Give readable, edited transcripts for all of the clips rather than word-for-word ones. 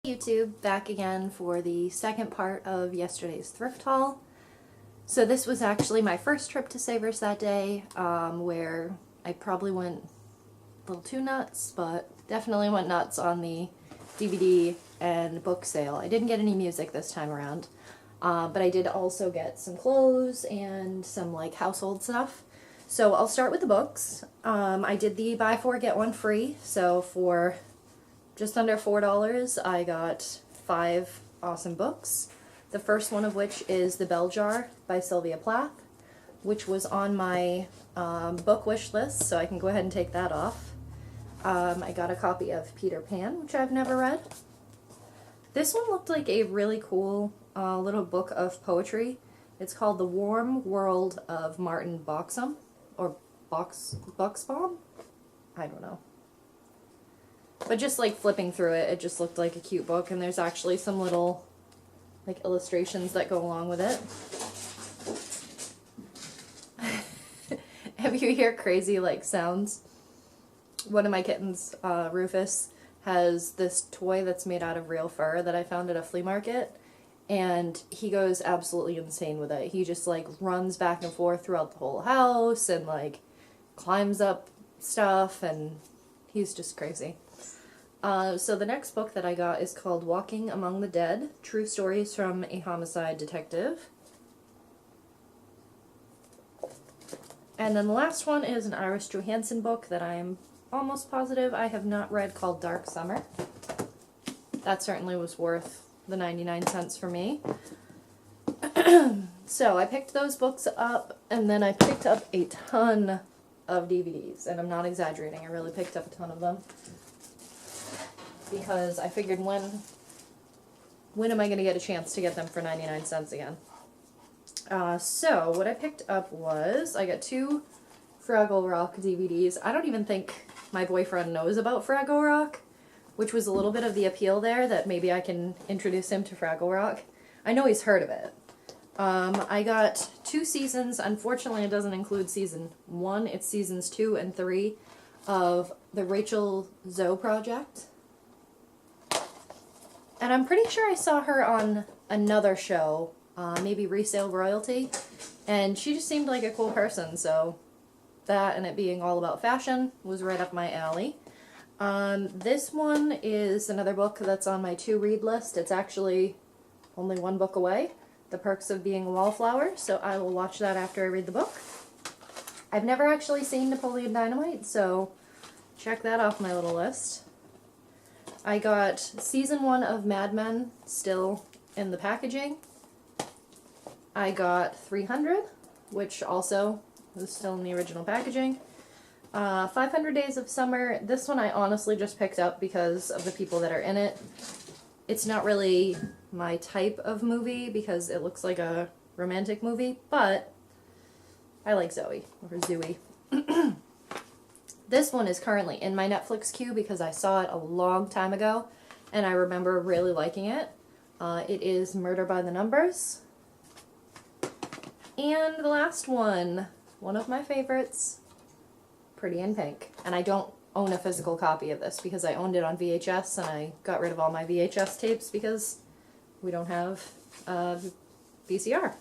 YouTube, back again for the second part of yesterday's thrift haul. So this was actually my first trip to Savers that day, where I probably went a little too nuts, but definitely went nuts on the DVD and book sale. I didn't get any music this time around, but I did also get some clothes and some like household stuff. So I'll start with the books. I did the buy four get one free, so for just under $4, I got 5 awesome books. The first one of which is The Bell Jar by Sylvia Plath, which was on my book wish list, so I can go ahead and take that off. I got a copy of Peter Pan, which I've never read. This one looked like a really cool little book of poetry. It's called The Warm World of Martin Buxbaum, or Buxbaum? I don't know. But just like flipping through it, it just looked like a cute book, and there's actually some little like illustrations that go along with it. If you hear crazy like sounds, one of my kittens, Rufus, has this toy that's made out of real fur that I found at a flea market, and he goes absolutely insane with it. He just like runs back and forth throughout the whole house and like climbs up stuff, and he's just crazy. So the next book that I got is called Walking Among the Dead, True Stories from a Homicide Detective. And then the last one is an Iris Johansen book that I'm almost positive I have not read, called Dark Summer. That certainly was worth the 99 cents for me. So I picked those books up, and then I picked up a ton of DVDs, and I'm not exaggerating, I really picked up a ton of them. Because I figured when am I going to get a chance to get them for 99 cents again? So what I picked up was, I got 2 Fraggle Rock DVDs. I don't even think my boyfriend knows about Fraggle Rock, which was a little bit of the appeal there, that maybe I can introduce him to Fraggle Rock. I know he's heard of it. I got 2 seasons. Unfortunately, it doesn't include season 1. It's seasons 2 and 3 of the Rachel Zoe Project. And I'm pretty sure I saw her on another show, maybe Resale Royalty, and she just seemed like a cool person, so that and it being all about fashion was right up my alley. This one is another book that's on my to-read list. It's actually only 1 book away, The Perks of Being a Wallflower, so I will watch that after I read the book. I've never actually seen Napoleon Dynamite, so check that off my little list. I got season 1 of Mad Men still in the packaging. I got 300, which also was still in the original packaging. 500 Days of Summer. This one I honestly just picked up because of the people that are in it. It's not really my type of movie because it looks like a romantic movie, but I like Zoe, or Zooey. This one is currently in my Netflix queue because I saw it a long time ago, and I remember really liking it. It is Murder by the Numbers. And the last one of my favorites, Pretty in Pink. And I don't own a physical copy of this because I owned it on VHS, and I got rid of all my VHS tapes because we don't have VCR.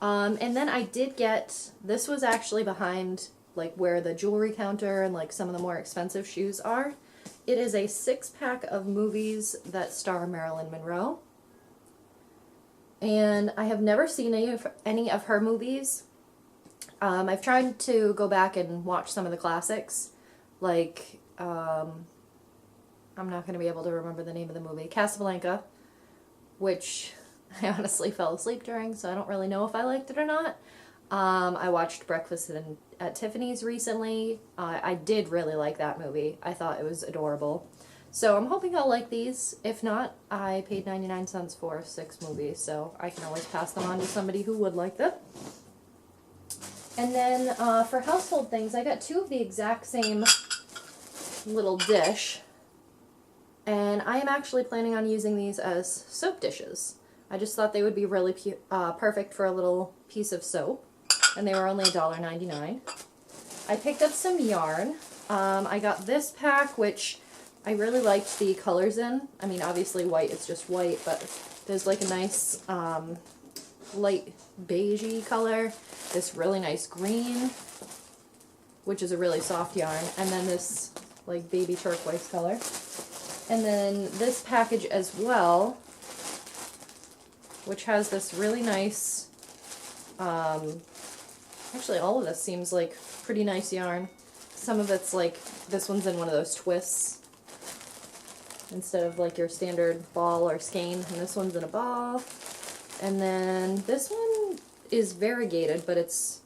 And then I did get, this was actually behind like where the jewelry counter and like some of the more expensive shoes are. It is a 6-pack of movies that star Marilyn Monroe. And I have never seen any of her movies. I've tried to go back and watch some of the classics, like, I'm not going to be able to remember the name of the movie, Casablanca, which I honestly fell asleep during, so I don't really know if I liked it or not. I watched Breakfast at Tiffany's recently. I did really like that movie. I thought it was adorable. So I'm hoping I'll like these. If not, I paid 99 cents for 6 movies, so I can always pass them on to somebody who would like them. And then for household things, I got 2 of the exact same little dish. And I am actually planning on using these as soap dishes. I just thought they would be really perfect for a little piece of soap. And they were only $1.99. I picked up some yarn. I got this pack, which I really liked the colors in. I mean, obviously white is just white, but there's like a nice light beigey color, this really nice green, which is a really soft yarn, and then this like baby turquoise color. And then this package as well, which has this really nice, actually all of this seems like pretty nice yarn. Some of it's like, this one's in one of those twists instead of like your standard ball or skein, and this one's in a ball. And then this one is variegated, but it's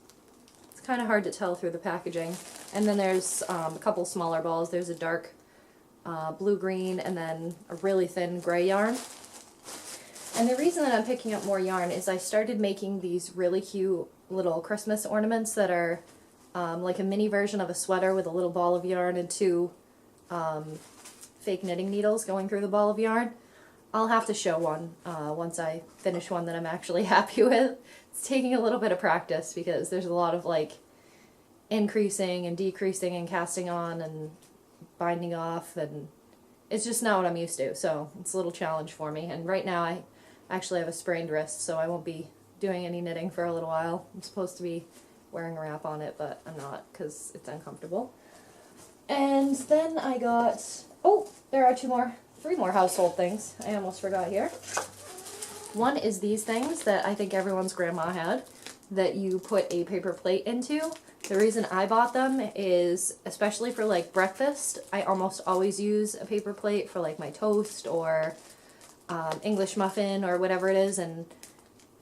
kind of hard to tell through the packaging. And then there's a couple smaller balls. There's a dark blue-green and then a really thin gray yarn. And the reason that I'm picking up more yarn is I started making these really cute little Christmas ornaments that are like a mini version of a sweater with a little ball of yarn and two fake knitting needles going through the ball of yarn. I'll have to show one once I finish one that I'm actually happy with. It's taking a little bit of practice because there's a lot of like increasing and decreasing and casting on and binding off, and it's just not what I'm used to, so it's a little challenge for me. And right now I actually have a sprained wrist, so I won't be doing any knitting for a little while. I'm supposed to be wearing a wrap on it, but I'm not because it's uncomfortable. And then I got, oh, there are three more household things I almost forgot here. One is these things that I think everyone's grandma had that you put a paper plate into. The reason I bought them is, especially for like breakfast, I almost always use a paper plate for like my toast or English muffin or whatever it is, and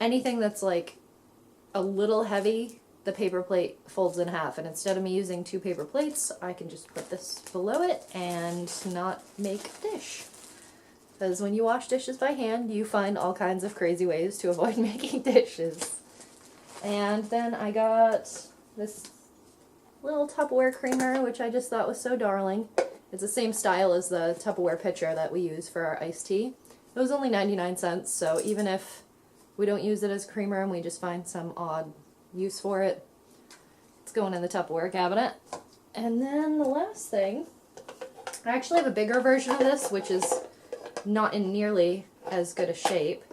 anything that's like a little heavy, the paper plate folds in half, and instead of me using two paper plates, I can just put this below it and not make a dish. Because when you wash dishes by hand, you find all kinds of crazy ways to avoid making dishes. And then I got this little Tupperware creamer, which I just thought was so darling. It's the same style as the Tupperware pitcher that we use for our iced tea. It was only 99 cents, so even if we don't use it as creamer and we just find some odd use for it, it's going in the Tupperware cabinet. And then the last thing, I actually have a bigger version of this, which is not in nearly as good a shape.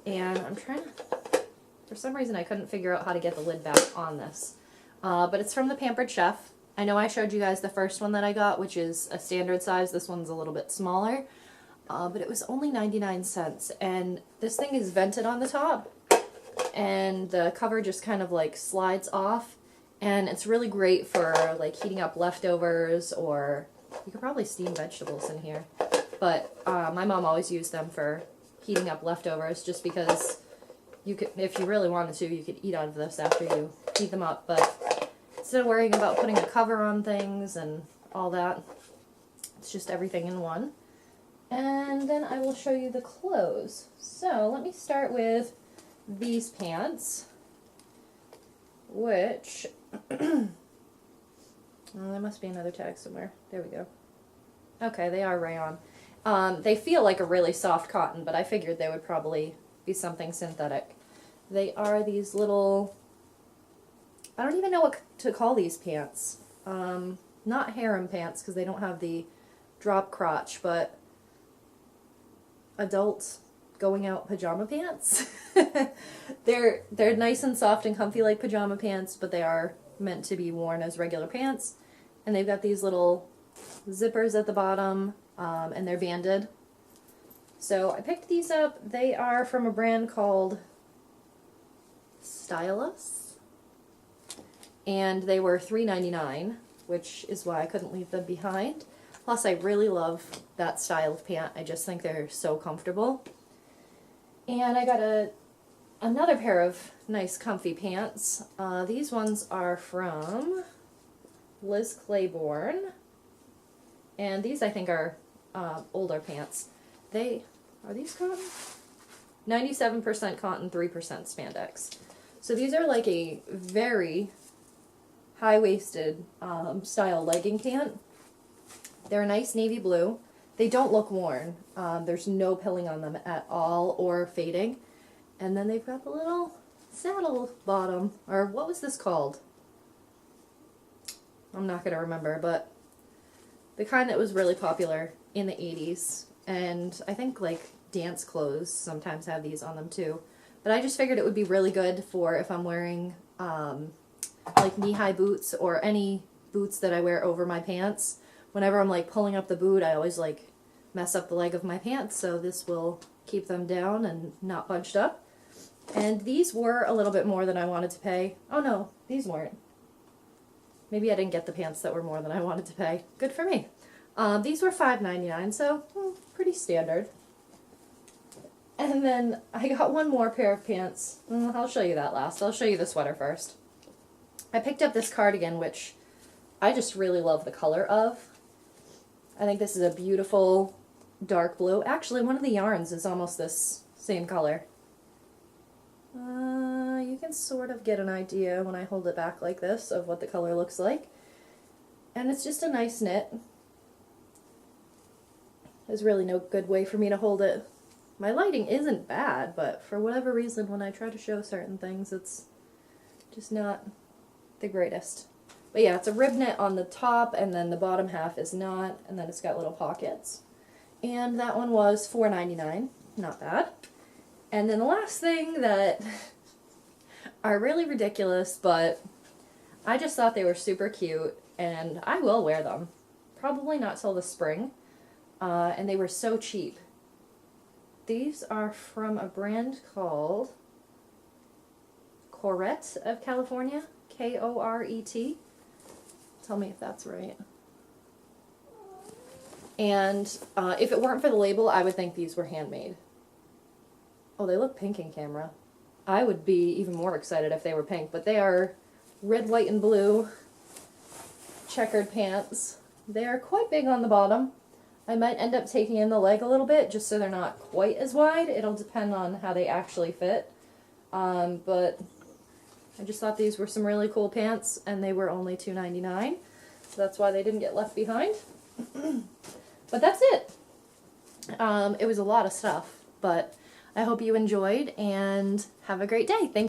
And I'm trying to, for some reason I couldn't figure out how to get the lid back on this. But it's from the Pampered Chef. I know I showed you guys the first one that I got, which is a standard size. This one's a little bit smaller. But it was only 99 cents. And this thing is vented on the top. And the cover just kind of like slides off. And it's really great for like heating up leftovers, or you could probably steam vegetables in here. But my mom always used them for heating up leftovers, just because you could, if you really wanted to, you could eat out of this after you heat them up. But instead of worrying about putting a cover on things and all that, it's just everything in one. And then I will show you the clothes. So let me start with these pants, which, oh, there must be another tag somewhere. There we go. Okay, they are rayon. They feel like a really soft cotton, but I figured they would probably be something synthetic. They are these little, I don't even know what to call these pants. Not harem pants, because they don't have the drop crotch, but adult going out pajama pants. They're nice and soft and comfy like pajama pants, but they are meant to be worn as regular pants. And they've got these little zippers at the bottom, and they're banded. So I picked these up. They are from a brand called Stylus, and they were $3.99, which is why I couldn't leave them behind. Plus, I really love that style of pant. I just think they're so comfortable. And I got another pair of nice comfy pants. These ones are from Liz Claiborne, and these I think are older pants. Are these cotton? 97% cotton, 3% spandex. So these are like a very high-waisted style legging pant. They're a nice navy blue. They don't look worn. There's no pilling on them at all or fading. And then they've got the little saddle bottom, or what was this called? I'm not going to remember, but the kind that was really popular in the 80s, and I think like dance clothes sometimes have these on them too. But I just figured it would be really good for if I'm wearing like knee-high boots or any boots that I wear over my pants. Whenever I'm like pulling up the boot, I always like mess up the leg of my pants, so this will keep them down and not bunched up. And these were a little bit more than I wanted to pay. Oh no, these weren't. Maybe I didn't get the pants that were more than I wanted to pay. Good for me. These were $5.99, so pretty standard. And then I got one more pair of pants. I'll show you that last. I'll show you the sweater first. I picked up this cardigan, which I just really love the color of. I think this is a beautiful dark blue. Actually, one of the yarns is almost this same color. You can sort of get an idea when I hold it back like this of what the color looks like. And it's just a nice knit. There's really no good way for me to hold it. My lighting isn't bad, but for whatever reason when I try to show certain things, it's just not the greatest. But yeah, it's a rib knit on the top, and then the bottom half is not, and then it's got little pockets. And that one was $4.99. Not bad. And then the last thing that are really ridiculous, but I just thought they were super cute, and I will wear them. Probably not till the spring. And they were so cheap. These are from a brand called Koret of California. K-O-R-E-T. Tell me if that's right. And if it weren't for the label, I would think these were handmade. Oh, they look pink in camera. I would be even more excited if they were pink, but they are red, white, and blue checkered pants. They are quite big on the bottom. I might end up taking in the leg a little bit just so they're not quite as wide. It'll depend on how they actually fit. But I just thought these were some really cool pants, and they were only $2.99. So that's why they didn't get left behind. But that's it. It was a lot of stuff, but I hope you enjoyed, and have a great day. Thank you.